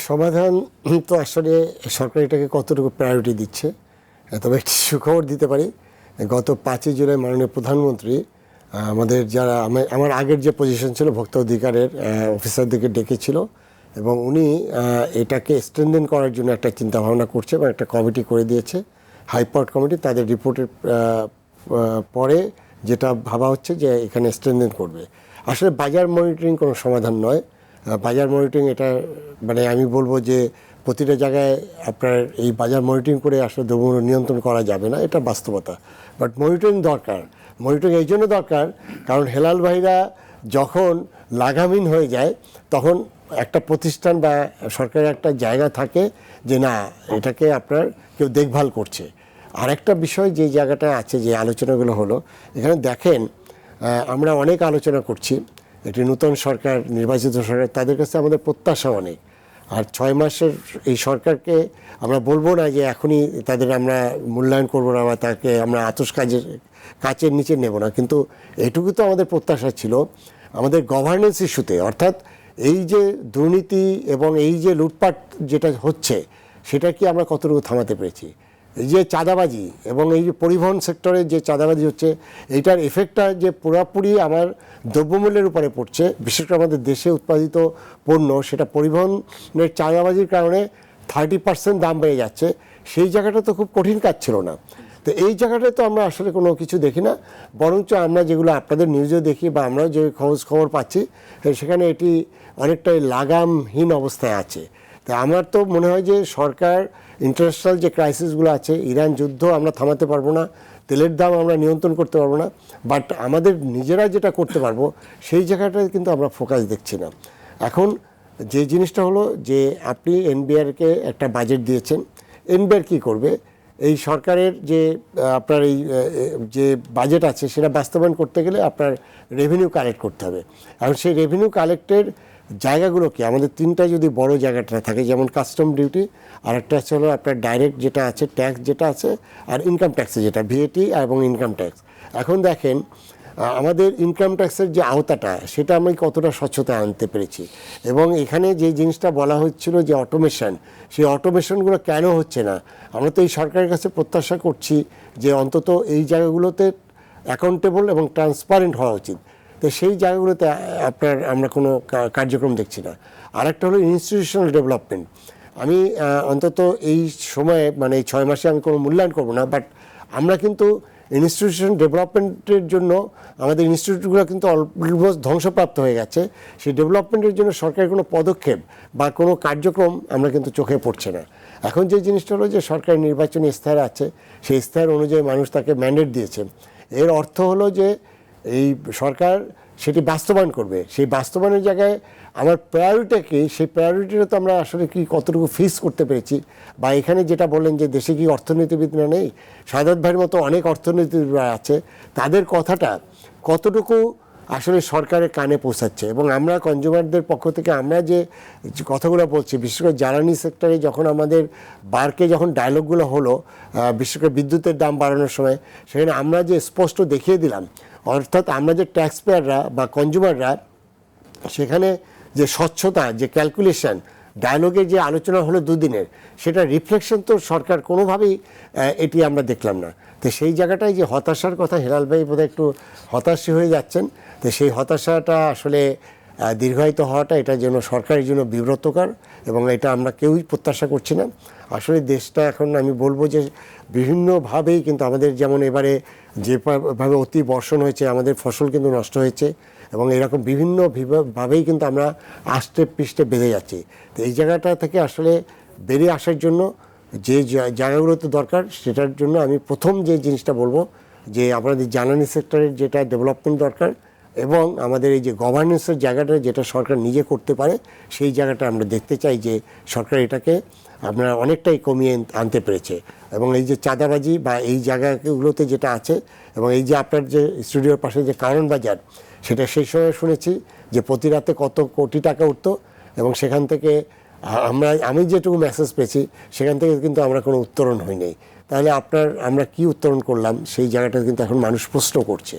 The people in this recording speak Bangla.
সমাধান তো আসলে সরকার এটাকে কতটুকু প্রায়োরিটি দিচ্ছে। তবে একটি সুখবর দিতে পারি, গত 5ই জুলাই মাননীয় প্রধানমন্ত্রী আমাদের যারা আমার আগের যে পজিশন ছিল ভোক্তা অধিকারের অফিসারদেরকে ডেকেছিল এবং উনি এটাকে স্ট্রেনথেন করার জন্য একটা চিন্তা ভাবনা করছে এবং একটা কমিটি করে দিয়েছে, হাইপাওয়ার্ড কমিটি। তাদের রিপোর্টের পরে যেটা ভাবা হচ্ছে যে এখানে স্ট্রেনথেন করবে। আসলে বাজার মনিটরিং কোনো সমাধান নয়। বাজার মনিটরিং এটা মানে আমি বলবো যে প্রতিটা জায়গায় আপনার এই বাজার মনিটরিং করে আসলে দ্রব্যমূল্য নিয়ন্ত্রণ করা যাবে না, এটা বাস্তবতা। বাট মনিটরিং দরকার। মনিটরিং এই জন্য দরকার কারণ হেলাল ভাইরা যখন লাগামহীন হয়ে যায় তখন একটা প্রতিষ্ঠান বা সরকারের একটা জায়গা থাকে যে না এটাকে আপনার কেউ দেখভাল করছে। আর একটা বিষয় যে জায়গাটা আছে, যে আলোচনাগুলো হলো, এখানে দেখেন আমরা অনেক আলোচনা করছি, একটি নূতন সরকার, নির্বাচিত সরকার, তাদের কাছে আমাদের প্রত্যাশা অনেক। আর 6 মাসের এই সরকারকে আমরা বলবো না যে এখনই তাদের আমরা মূল্যায়ন করবো না বা তাকে আমরা আতশ কাচের নিচে নেব না, কিন্তু এইটুকু তো আমাদের প্রত্যাশা ছিল আমাদের গভর্নেন্স ইস্যুতে, অর্থাৎ এই যে দুর্নীতি এবং এই যে লুটপাট যেটা হচ্ছে সেটা কি আমরা কতটুকু থামাতে পেরেছি। এই যে চাঁদাবাজি এবং এই যে পরিবহন সেক্টরে যে চাঁদাবাজি হচ্ছে, এইটার এফেক্টটা যে পুরোপুরি আমার দ্রব্যমূল্যের উপরে পড়ছে, বিশেষ করে আমাদের দেশে উৎপাদিত পণ্য, সেটা পরিবহনের চাঁদাবাজির কারণে 30% দাম বেড়ে যাচ্ছে। সেই জায়গাটা তো খুব কঠিন কাজ ছিল না। তো এই জায়গাটায় তো আমরা আসলে কোনো কিছু দেখি না, বরঞ্চ আমরা যেগুলো আপনাদের নিউজে দেখি বা আমরাও যে খবর পাচ্ছি সেখানে এটি অনেকটাই লাগামহীন অবস্থায় আছে। তা আমার তো মনে হয় যে সরকার ইন্টারন্যাশনাল যে ক্রাইসিসগুলো আছে, ইরান যুদ্ধ আমরা থামাতে পারবো না, তেলের দাম আমরা নিয়ন্ত্রণ করতে পারবো না, বাট আমাদের নিজেরা যেটা করতে পারবো সেই জায়গাটায় কিন্তু আমরা ফোকাস দেখছি না। এখন যে জিনিসটা হলো যে আপনি এনবিআরকে একটা বাজেট দিয়েছেন, এনবিআর কী করবে? এই সরকারের যে আপনার এই যে বাজেট আছে সেটা বাস্তবায়ন করতে গেলে আপনার রেভিনিউ কালেক্ট করতে হবে। এখন সেই রেভিনিউ কালেক্টের জায়গাগুলো কি, আমাদের তিনটা যদি বড় জায়গাটা থাকে, যেমন কাস্টম ডিউটি, আর একটা হলো আপনার ডাইরেক্ট যেটা আছে ট্যাক্স যেটা আছে, আর ইনকাম ট্যাক্সে যেটা ভিএটি এবং ইনকাম ট্যাক্স। এখন দেখেন আমাদের ইনকাম ট্যাক্সের যে আওতাটা সেটা আমি কতটা স্বচ্ছতা আনতে পেরেছি, এবং এখানে যে জিনিসটা বলা হচ্ছিল যে অটোমেশন, সেই অটোমেশনগুলো কেন হচ্ছে না? আমরা তো এই সরকারের কাছে প্রত্যাশা করছি যে অন্তত এই জায়গাগুলোতে অ্যাকাউন্টেবল এবং ট্রান্সপারেন্ট হওয়া উচিত। তো সেই জায়গাগুলোতে আপনার আমরা কোনো কার্যক্রম দেখছি না। আরেকটা হলো ইনস্টিটিউশনাল ডেভেলপমেন্ট। আমি অন্তত এই সময়ে মানে এই 6 মাসে আমি কোনো মূল্যায়ন করবো না, বাট আমরা কিন্তু ইনস্টিটিউশন ডেভেলপমেন্টের জন্য আমাদের ইনস্টিটিউটগুলো কিন্তু অলমোস্ট ধ্বংসপ্রাপ্ত হয়ে গেছে। সেই ডেভেলপমেন্টের জন্য সরকারের কোনো পদক্ষেপ বা কোনো কার্যক্রম আমরা কিন্তু চোখে পড়ছে না। এখন যে জিনিসটা হলো যে সরকারি নির্বাচনী ইস্তাহার আছে, সেই ইস্তাহার অনুযায়ী মানুষ তাকে ম্যান্ডেট দিয়েছে। এর অর্থ হলো যে এই সরকার সেটি বাস্তবায়ন করবে। সেই বাস্তবায়নের জায়গায় আমার প্রায়োরিটি কি, সেই প্রায়োরিটিটা তো আমরা আসলে কি কতটুকু ফিক্স করতে পেরেছি, বা এখানে যেটা বললেন যে দেশে কি অর্থনীতিবিদরা নেই, সাদাত ভাইয়ের মতো অনেক অর্থনীতিবিদরা আছে, তাদের কথাটা কতটুকু আসলে সরকারের কানে পৌঁছাচ্ছে। এবং আমরা কনজিউমারদের পক্ষ থেকে আমরা যে কথাগুলো বলছি, বিশেষ করে জ্বালানি সেক্টরে যখন আমাদের বারকে যখন ডায়লগগুলো হলো, বিশেষ করে বিদ্যুতের দাম বাড়ানোর সময়, সেখানে আমরা যে স্পষ্ট দেখিয়ে দিলাম, অর্থাৎ আমরা যে ট্যাক্স পেয়াররা বা কনজিউমাররা সেখানে যে স্বচ্ছতা, যে ক্যালকুলেশন, ডায়ালগের যে আলোচনা হলো 2 দিনের, সেটা রিফ্লেকশন তো সরকার কোনোভাবেই এটি আমরা দেখলাম না। তো সেই জায়গাটায় যে হতাশার কথা, হেলাল ভাই বোধহয় একটু হতাশই হয়ে যাচ্ছেন। তো সেই হতাশাটা আসলে দীর্ঘায়িত হওয়াটা এটার জন্য সরকারের জন্য বিব্রতকর, এবং এটা আমরা কেউই প্রত্যাশা করছি না। আসলে দেশটা এখন আমি বলবো যে বিভিন্নভাবেই কিন্তু আমাদের, যেমন এবারে যেভাবে অতি বর্ষণ হয়েছে, আমাদের ফসল কিন্তু নষ্ট হয়েছে, এবং এরকম বিভিন্নভাবেই কিন্তু আমরা আষ্টে পৃষ্ঠে বেঁধে যাচ্ছি। তো এই জায়গাটা থেকে আসলে বেরিয়ে আসার জন্য যে জায়গাগুলোতে দরকার, সেটার জন্য আমি প্রথম যে জিনিসটা বলবো যে আমাদের জ্বালানি সেক্টরের যেটা ডেভেলপমেন্ট দরকার, এবং আমাদের এই যে গভর্নেন্সের জায়গাটা যেটা সরকার নিজে করতে পারে, সেই জায়গাটা আমরা দেখতে চাই যে সরকার এটাকে আমরা অনেকটাই কমিয়ে আনতে পেরেছে। এবং এই যে চাঁদাবাজি বা এই জায়গাগুলোতে যেটা আছে, এবং এই যে আপনার যে স্টুডিওর পাশে যে কারণ বাজার, সেটা সেই সময় শুনেছি যে প্রতি রাতে কত কোটি টাকা উঠতো, এবং সেখান থেকে আমি যেটুকু মেসেজ পেয়েছি সেখান থেকে কিন্তু আমরা কোনো উত্তরণ হইনি। তাহলে আমরা কি উত্তরণ করলাম, সেই জায়গাটা কিন্তু এখন মানুষ প্রশ্ন করছে।